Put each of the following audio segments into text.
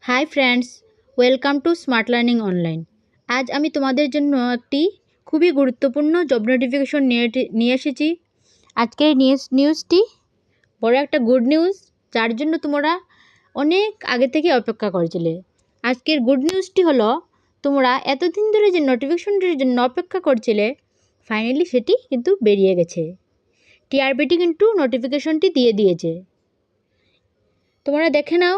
Hi friends, welcome to smart learning online. আজ আমি তোমাদের জন্য একটি খুবই গুরুত্বপূর্ণ জব নোটিফিকেশন নিয়ে এসেছি। আজকের নিউজটি বড় একটা গুড নিউজ, যার জন্য তোমরা অনেক আগে থেকে অপেক্ষা করছিলে। আজকের গুড নিউজটি হলো, তোমরা এতদিন ধরে যে নোটিফিকেশনটির জন্য অপেক্ষা করছিলে, ফাইনালি সেটি কিন্তু বেরিয়ে গেছে। টিআরবিটি কিন্তু নোটিফিকেশনটি দিয়ে দিয়েছে। তোমরা দেখে নাও,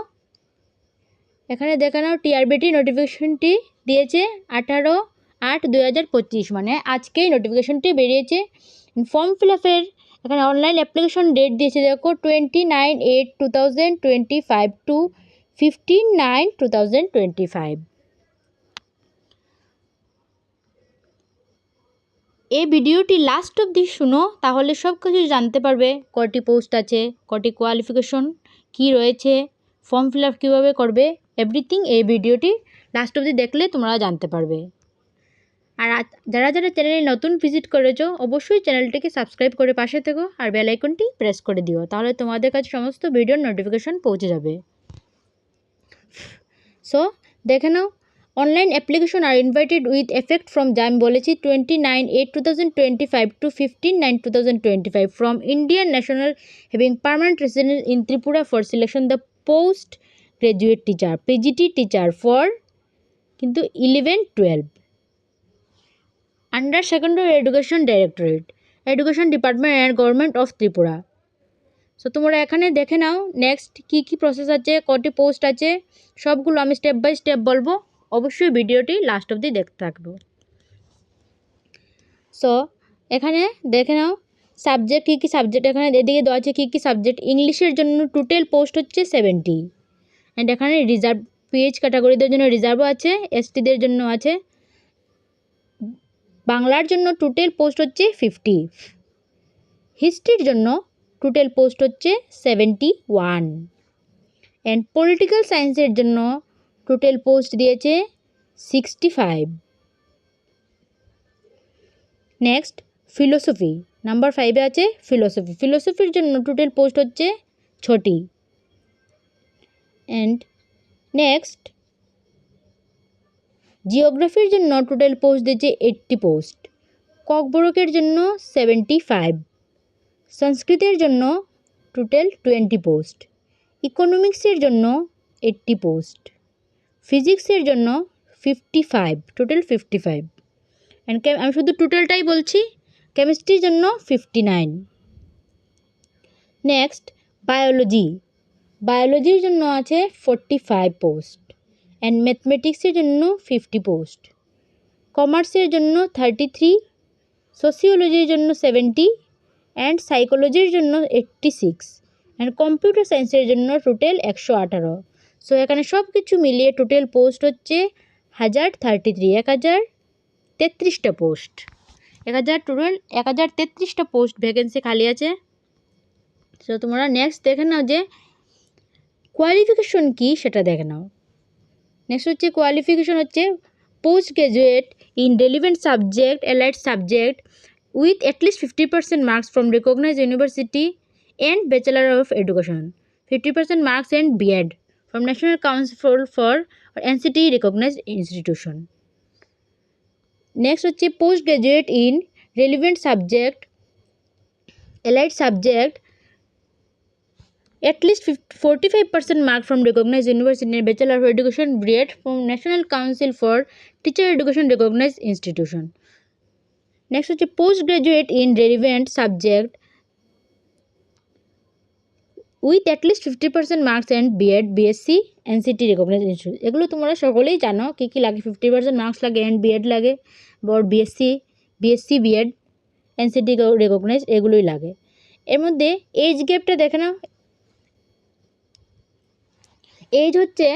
এখানে দেখে নাও টিআরবিটি নোটিফিকেশনটি দিয়েছে 18/8/2025, মানে আজকেই নোটিফিকেশনটি বেরিয়েছে। ফর্ম ফিল আপের এখানে অনলাইন অ্যাপ্লিকেশন ডেট দিয়েছে, দেখো 29/8/2025 টু 15/9/2025। এই ভিডিওটি লাস্ট অবধি শুনো, তাহলে সব কিছু জানতে পারবে। কটি পোস্ট আছে, কটি কোয়ালিফিকেশন কি রয়েছে, ফর্ম ফিল আপ কীভাবে করবে, এভরিথিং এই ভিডিওটি লাস্ট অবধি দেখলে তোমরা জানতে পারবে। আর যারা যারা চ্যানেলে নতুন ভিজিট করেছো, অবশ্যই চ্যানেলটিকে সাবস্ক্রাইব করে পাশে থেকো আর বেল আইকনটি প্রেস করে দিও, তাহলে তোমাদের কাছে সমস্ত ভিডিওর নোটিফিকেশন পৌঁছে যাবে। সো দেখে নাও, অনলাইন অ্যাপ্লিকেশন আর ইনভাইটেড উইথ এফেক্ট ফ্রম আমি বলেছি 29/8/2025 to 15/9/2025 from Indian national having permanent residence in Tripura for selection the post graduate teacher PGT teacher for কিন্তু 11-12 under secondary education directorate, education department and government of Tripura. So তোমরা এখানে দেখে নাও next কী কী process আছে, কটি post আছে, সবগুলো আমি স্টেপ বাই স্টেপ বলবো। অবশ্যই ভিডিওটি লাস্ট অবধি দেখতে থাকবো। সো এখানে দেখে নাও সাবজেক্ট কী কী সাবজেক্ট, এখানে এদিকে দেওয়া আছে কী কী সাবজেক্ট। ইংলিশের জন্য টোটাল পোস্ট হচ্ছে 70, অ্যান্ড এখানে রিজার্ভ পিএইচ ক্যাটাগরিদের জন্য রিজার্ভও আছে, এসটিদের জন্য আছে। বাংলার জন্য টোটাল পোস্ট হচ্ছে 50, হিস্ট্রির জন্য টোটাল পোস্ট হচ্ছে 71, অ্যান্ড পলিটিক্যাল সায়েন্সের জন্য টোটাল পোস্ট দিয়েছে 65। নেক্সট ফিলোসফি নাম্বার 5-এ আছে ফিলোসফি। ফিলোসফির জন্য টোটাল পোস্ট হচ্ছে 6টি। অ্যান্ড নেক্সট জিওগ্রাফির জন্য টোটাল পোস্ট দিয়েছে 80 পোস্ট। ককবরকের জন্য 75, সংস্কৃতের জন্য টোটাল 20 পোস্ট, ইকোনমিক্সের জন্য 80 পোস্ট, ফিজিক্সের জন্য 55, টোটাল 55, অ্যান্ড আমি শুধু টোটালটাই বলছি। কেমিস্ট্রির জন্য 59। নেক্সট বায়োলজির জন্য আছে 45 পোস্ট, অ্যান্ড ম্যাথমেটিক্সের জন্য 50 পোস্ট, কমার্সের জন্য 33, সোসিওলজির জন্য 70, অ্যান্ড সাইকোলজির জন্য 86, অ্যান্ড কম্পিউটার সায়েন্সের জন্য টোটাল 118। সো এখানে সব কিছু মিলিয়ে টোটাল পোস্ট হচ্ছে 1033টা পোস্ট। 1033টা পোস্ট ভ্যাকেন্সি খালি আছে। সো তোমরা নেক্সট দেখে নাও যে কোয়ালিফিকেশন কী সেটা দেখে নাও। নেক্সট হচ্ছে কোয়ালিফিকেশন হচ্ছে post graduate in relevant subject allied subject with at least 50% marks from recognized university and Bachelor of Education, 50% marks and B.Ed from National Council for NCT recognized institution. Next হচ্ছে post graduate in relevant subject allied subject at least 45% mark from recognized university and Bachelor of Education B.Ed from National Council for Teacher Education recognized institution. Next হচ্ছে post graduate in relevant subject with at least 50% marks and B.Ed BSc NCT recognize institute. এগুলো তোমরা সকলেই জানো কী কী লাগে। 50% marks লাগে, and B.Ed লাগে, বড় BSc B.Ed NCT recognise, এগুলোই লাগে। এর মধ্যে এজ গ্যাপটা দেখে নাও। এজ হচ্ছে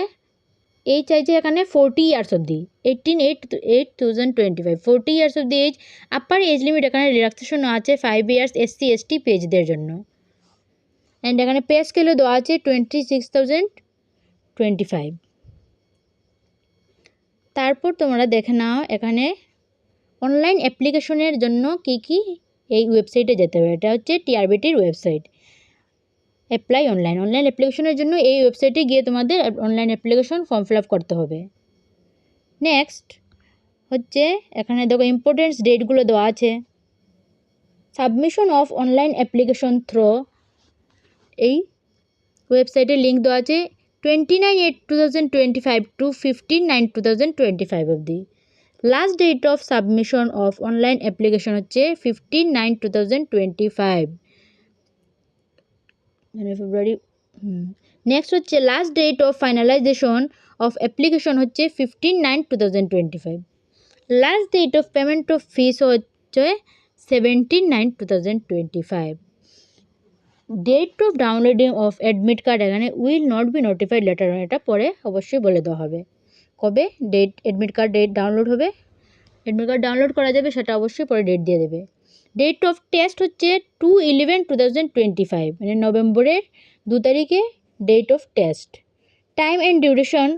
এই চাইছে এখানে 40 ইয়ার্স অবধি, 18/8/2025, 40 ইয়ার্স অবধি এজ। আপার এজ লিমিট এখানে রিল্যাক্সেশন আছে 5 ইয়ার্স SC ST পেজদের জন্য, অ্যান্ড এখানে পে স্কেলও দেওয়া আছে 26,025। তারপর তোমরা দেখে নাও এখানে অনলাইন অ্যাপ্লিকেশনের জন্য কী কী এই ওয়েবসাইটে যেতে হবে। এটা হচ্ছে টিআরবিটির ওয়েবসাইট। Apply online. অনলাইন অ্যাপ্লিকেশনের জন্য এই ওয়েবসাইটে গিয়ে তোমাদের online application form fill up করতে হবে। নেক্সট হচ্ছে এখানে দেখো ইম্পর্টেন্স ডেটগুলো দেওয়া আছে। Submission of online application through এই ওয়েবসাইটের লিঙ্ক দেওয়া আছে 29/8/2025 টু 15/9/2025 অবধি। Last date of submission of online application হচ্ছে 15/9/2025 মানে ফেব্রুয়ারি। নেক্সট হচ্ছে last date of finalization of application হচ্ছে 15/9/2025। Last date of payment of fees হচ্ছে 17/9/2025। Date of downloading of admit card এখানে will not be notified later on, এটা পরে অবশ্যই বলে দেওয়া হবে কবে অ্যাডমিট কার্ড ডাউনলোড হবে, অ্যাডমিট কার্ড ডাউনলোড করা যাবে সেটা অবশ্যই পরে ডেট দিয়ে দেবে। ডেট অফ টেস্ট হচ্ছে 2/11/2025 মানে নভেম্বরের 2 তারিখে date of test. Time and duration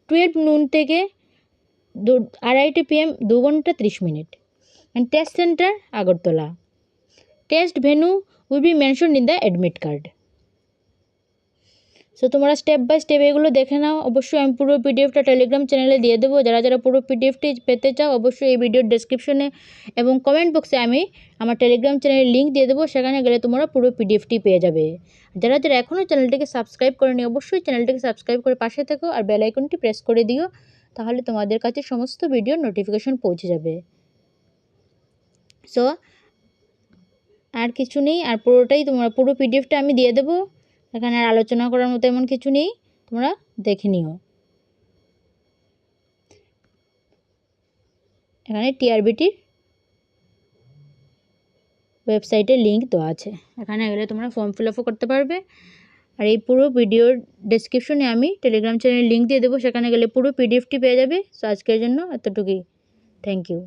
12 noon থেকে 2:30 PM 2 ঘন্টা 30 মিনিট। And test centre Agartala. Test venue will be mentioned in the admit card. So তোমরা স্টেপ বাই স্টেপ এগুলো দেখে নাও। অবশ্যই আমি পুরো পিডিএফটা টেলিগ্রাম চ্যানেলে দিয়ে দেবো। যারা যারা পুরো পিডিএফটি পেতে চাও অবশ্যই এই ভিডিওর ডেসক্রিপশনে এবং কমেন্ট বক্সে আমি আমার টেলিগ্রাম চ্যানেলের লিঙ্ক দিয়ে দেবো, সেখানে গেলে তোমরা পুরো পিডিএফটি পেয়ে যাবে। যারা যারা এখনও চ্যানেলটিকে সাবস্ক্রাইব করেনি অবশ্যই চ্যানেলটিকে সাবস্ক্রাইব করে পাশে থেকো আর বেল আইকনটি প্রেস করে দিও, তাহলে তোমাদের কাছে সমস্ত ভিডিওর নোটিফিকেশন পৌঁছে যাবে। সো আর কিছু নেই, আর পুরোটাই তোমরা পুরো পিডিএফটা আমি দিয়ে দেবো, এখানে আর আলোচনা করার মতো এমন কিছু নেই, তোমরা দেখে নিও। এখানে টিআরবিটির ওয়েবসাইটের লিঙ্ক দেওয়া আছে, এখানে গেলে তোমরা ফর্ম ফিল আপও করতে পারবে। আর এই পুরো ভিডিওর ডেসক্রিপশনে আমি টেলিগ্রাম চ্যানেলের লিঙ্ক দিয়ে দেবো, সেখানে গেলে পুরো পিডিএফটি পেয়ে যাবে। সো আজকের জন্য এতটুকুই। Thank you.